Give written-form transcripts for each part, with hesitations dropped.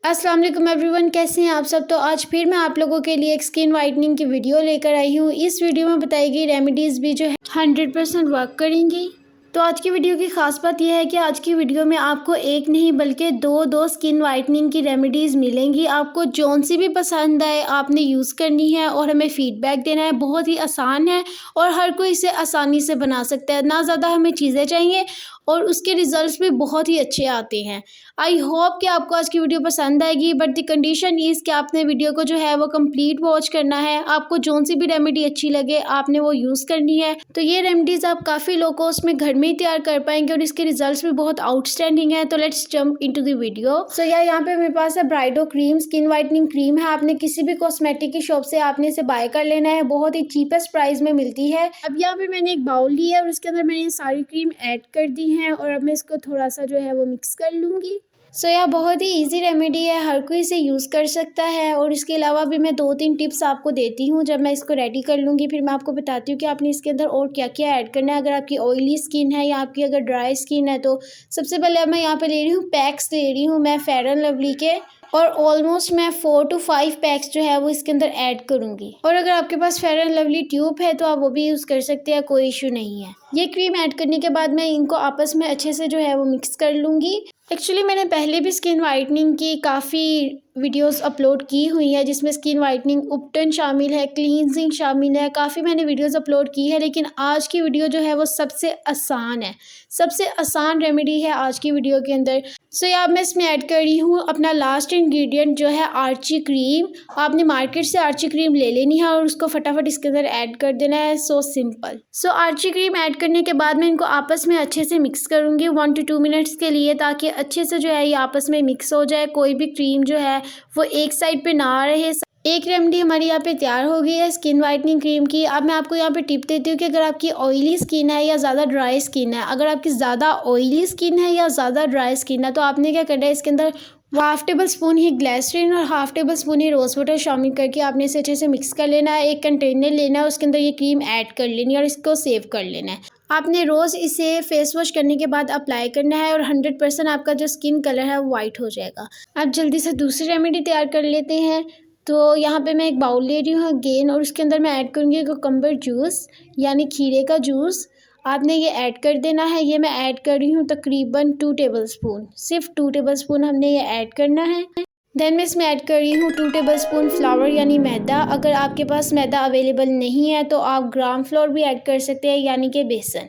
अस्सलाम वालेकुम एवरीवन, कैसे हैं आप सब। तो आज फिर मैं आप लोगों के लिए एक स्किन वाइटनिंग की वीडियो लेकर आई हूँ। इस वीडियो में बताई गई रेमेडीज़ भी जो है 100% वर्क करेंगी। तो आज की वीडियो की खास बात यह है कि आज की वीडियो में आपको एक नहीं बल्कि दो स्किन वाइटनिंग की रेमेडीज़ मिलेंगी। आपको जौन सी भी पसंद आए आपने यूज़ करनी है और हमें फ़ीडबैक देना है। बहुत ही आसान है और हर कोई इसे आसानी से बना सकता है। ना ज़्यादा हमें चीज़ें चाहिए और उसके रिज़ल्ट्स भी बहुत ही अच्छे आते हैं। आई होप कि आपको आज की वीडियो पसंद आएगी, बट द कंडीशन इज़ कि आपने वीडियो को जो है वो कंप्लीट वॉच करना है। आपको जौन सी भी रेमेडी अच्छी लगे आपने वो यूज़ करनी है। तो ये रेमेडीज़ आप काफ़ी लो कॉस्ट में घर में ही तैयार कर पाएंगे और इसके रिजल्ट्स भी बहुत आउटस्टैंडिंग है। तो let's jump into the video. So यहाँ पे मेरे पास है ब्राइडो क्रीम, स्किन वाइटनिंग क्रीम है। आपने किसी भी कॉस्मेटिक की शॉप से आपने इसे बाय कर लेना है, बहुत ही चीपेस्ट प्राइस में मिलती है। अब यहाँ पे मैंने एक बाउल लिया है और उसके अंदर मैंने ये सारी क्रीम ऐड कर दी है और अब मैं इसको थोड़ा सा जो है वो मिक्स कर लूँगी। सो यह बहुत ही इजी रेमेडी है, हर कोई इसे यूज़ कर सकता है। और इसके अलावा भी मैं 2-3 टिप्स आपको देती हूँ। जब मैं इसको रेडी कर लूँगी फिर मैं आपको बताती हूँ कि आपने इसके अंदर और क्या क्या ऐड करना है। अगर आपकी ऑयली स्किन है या आपकी अगर ड्राई स्किन है तो सबसे पहले अब मैं यहाँ पे ले रही हूँ पैक्स ले रही हूँ मैं फेयर एंड लवली के, और ऑलमोस्ट मैं 4 to 5 पैक्स जो है वो इसके अंदर ऐड करूँगी। और अगर आपके पास फेयर एंड लवली ट्यूब है तो आप वो भी यूज़ कर सकते हैं, कोई इशू नहीं है। ये क्रीम ऐड करने के बाद मैं इनको आपस में अच्छे से जो है वो मिक्स कर लूँगी। एक्चुअली मैंने पहले भी स्किन वाइटनिंग की काफ़ी वीडियोस अपलोड की हुई है, जिसमें स्किन वाइटनिंग उपटन शामिल है, क्लींजिंग शामिल है, काफ़ी मैंने वीडियोस अपलोड की है। लेकिन आज की वीडियो जो है वो सबसे आसान है, सबसे आसान रेमेडी है आज की वीडियो के अंदर। सो यहाँ मैं इसमें ऐड कर रही हूँ अपना लास्ट इंग्रेडिएंट जो है आर्ची क्रीम। आपने मार्केट से आर्ची क्रीम ले लेनी है और उसको फटाफट इसके अंदर ऐड कर देना है। So simple. सो आर्ची क्रीम ऐड करने के बाद मैं इनको आपस में अच्छे से मिक्स करूँगी 1 to 2 मिनट्स के लिए, ताकि अच्छे से जो है ये आपस में मिक्स हो जाए। कोई भी क्रीम जो है वो एक साइड पे ना रहे। एक रेमेडी हमारी यहाँ पे तैयार हो गई है स्किन वाइटनिंग क्रीम की। अब मैं आपको यहाँ पे टिप देती हूँ कि अगर आपकी ऑयली स्किन है या ज़्यादा ड्राई स्किन है, अगर आपकी ज़्यादा ऑयली स्किन है या ज़्यादा ड्राई स्किन है तो आपने क्या करना है, इसके अंदर 1/2 टेबल स्पून ही ग्लिसरीन और 1/2 टेबल स्पून ही रोज़ वाटर शामिल करके आपने इसे अच्छे से मिक्स कर लेना है। एक कंटेनर लेना है, उसके अंदर ये क्रीम ऐड कर लेनी है और इसको सेव कर लेना है। आपने रोज़ इसे फेस वॉश करने के बाद अप्लाई करना है और 100% आपका जो स्किन कलर है वो वाइट हो जाएगा। अब जल्दी से दूसरी रेमेडी तैयार कर लेते हैं। तो यहाँ पे मैं एक बाउल ले रही हूँ अगेन और उसके अंदर मैं ऐड करूँगी कुकम्बर जूस, यानी खीरे का जूस। आपने ये ऐड कर देना है। ये मैं ऐड कर रही हूँ तकरीबन 2 टेबल स्पून, सिर्फ 2 टेबल स्पून हमने ये ऐड करना है। देन मैं इसमें ऐड कर रही हूँ 2 टेबल स्पून फ्लावर यानी मैदा। अगर आपके पास मैदा अवेलेबल नहीं है तो आप ग्राम फ्लोर भी ऐड कर सकते हैं, यानी कि बेसन।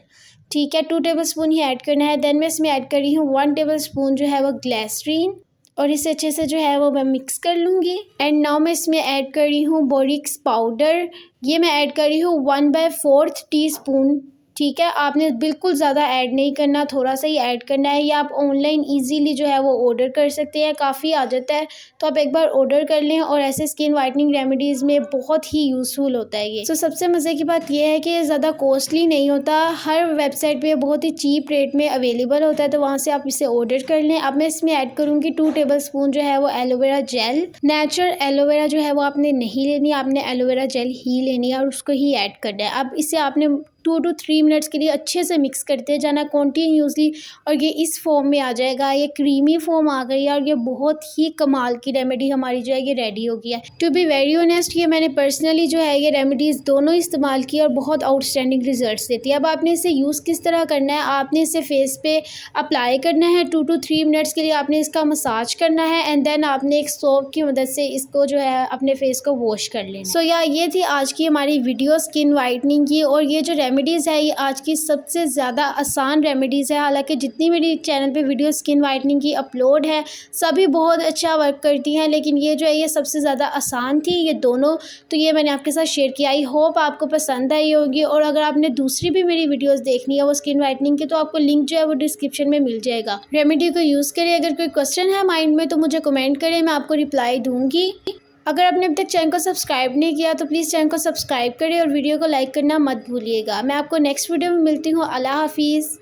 ठीक है, 2 टेबल स्पून ही ऐड करना है। देन मैं इसमें ऐड कर रही हूँ 1 टेबल स्पून जो है वो ग्लिसरीन और इसे अच्छे से जो है वो मैं मिक्स कर लूँगी। एंड नाउ मैं इसमें ऐड कर रही हूँ बोरिक्स पाउडर। ये मैं ऐड कर रही हूँ 1/4 टीस्पून। ठीक है, आपने बिल्कुल ज़्यादा ऐड नहीं करना, थोड़ा सा ही ऐड करना है। या आप ऑनलाइन इजीली जो है वो ऑर्डर कर सकते हैं, काफ़ी आ जाता है। तो आप एक बार ऑर्डर कर लें और ऐसे स्किन वाइटनिंग रेमेडीज़ में बहुत ही यूज़फुल होता है ये। तो सबसे मज़े की बात यह है कि ये ज़्यादा कॉस्टली नहीं होता, हर वेबसाइट पे बहुत ही चीप रेट में अवेलेबल होता है, तो वहाँ से आप इसे ऑर्डर कर लें। अब मैं इसमें ऐड करूँगी 2 टेबल स्पून जो है वो एलोवेरा जेल। नेचुरल एलोवेरा जो है वो आपने नहीं लेनी, आपने एलोवेरा जेल ही लेनी है और उसको ही ऐड करना है। अब इसे आपने 2 to 3 मिनट्स के लिए अच्छे से मिक्स करते जाना कॉन्टीन्यूसली और ये इस फॉर्म में आ जाएगा। ये क्रीमी फॉर्म आ गई है और ये बहुत ही कमाल की रेमेडी हमारी जो है ये रेडी हो गई है। टू बी वेरी ऑनेस्ट, ये मैंने पर्सनली जो है ये रेमेडीज़ दोनों इस्तेमाल की और बहुत आउटस्टैंडिंग रिजल्ट्स देती है। अब आपने इसे यूज़ किस तरह करना है, आपने इसे फेस पे अप्लाई करना है 2 to 3 मिनट्स के लिए, आपने इसका मसाज करना है एंड देन आपने एक सोप की मदद से इसको जो है अपने फेस को वॉश कर लेना। सो ये थी आज की हमारी वीडियो स्किन वाइटनिंग की। और ये जो रेमेडीज़ है ये आज की सबसे ज़्यादा आसान रेमेडीज़ है। हालांकि जितनी मेरी चैनल पे वीडियो स्किन वाइटनिंग की अपलोड है सभी बहुत अच्छा वर्क करती हैं, लेकिन ये जो है ये सबसे ज़्यादा आसान थी ये दोनों। तो ये मैंने आपके साथ शेयर किया, आई होप आपको पसंद आई होगी। और अगर आपने दूसरी भी मेरी वीडियोज़ देखनी है वो स्किन वाइटनिंग की तो आपको लिंक जो है वो डिस्क्रिप्शन में मिल जाएगा। रेमेडी को यूज़ करें। अगर कोई क्वेश्चन है माइंड में तो मुझे कमेंट करें, मैं आपको रिप्लाई दूँगी। अगर आपने अब तक चैनल को सब्सक्राइब नहीं किया तो प्लीज़ चैनल को सब्सक्राइब करें और वीडियो को लाइक करना मत भूलिएगा। मैं आपको नेक्स्ट वीडियो में मिलती हूँ। अल्लाह हाफिज़।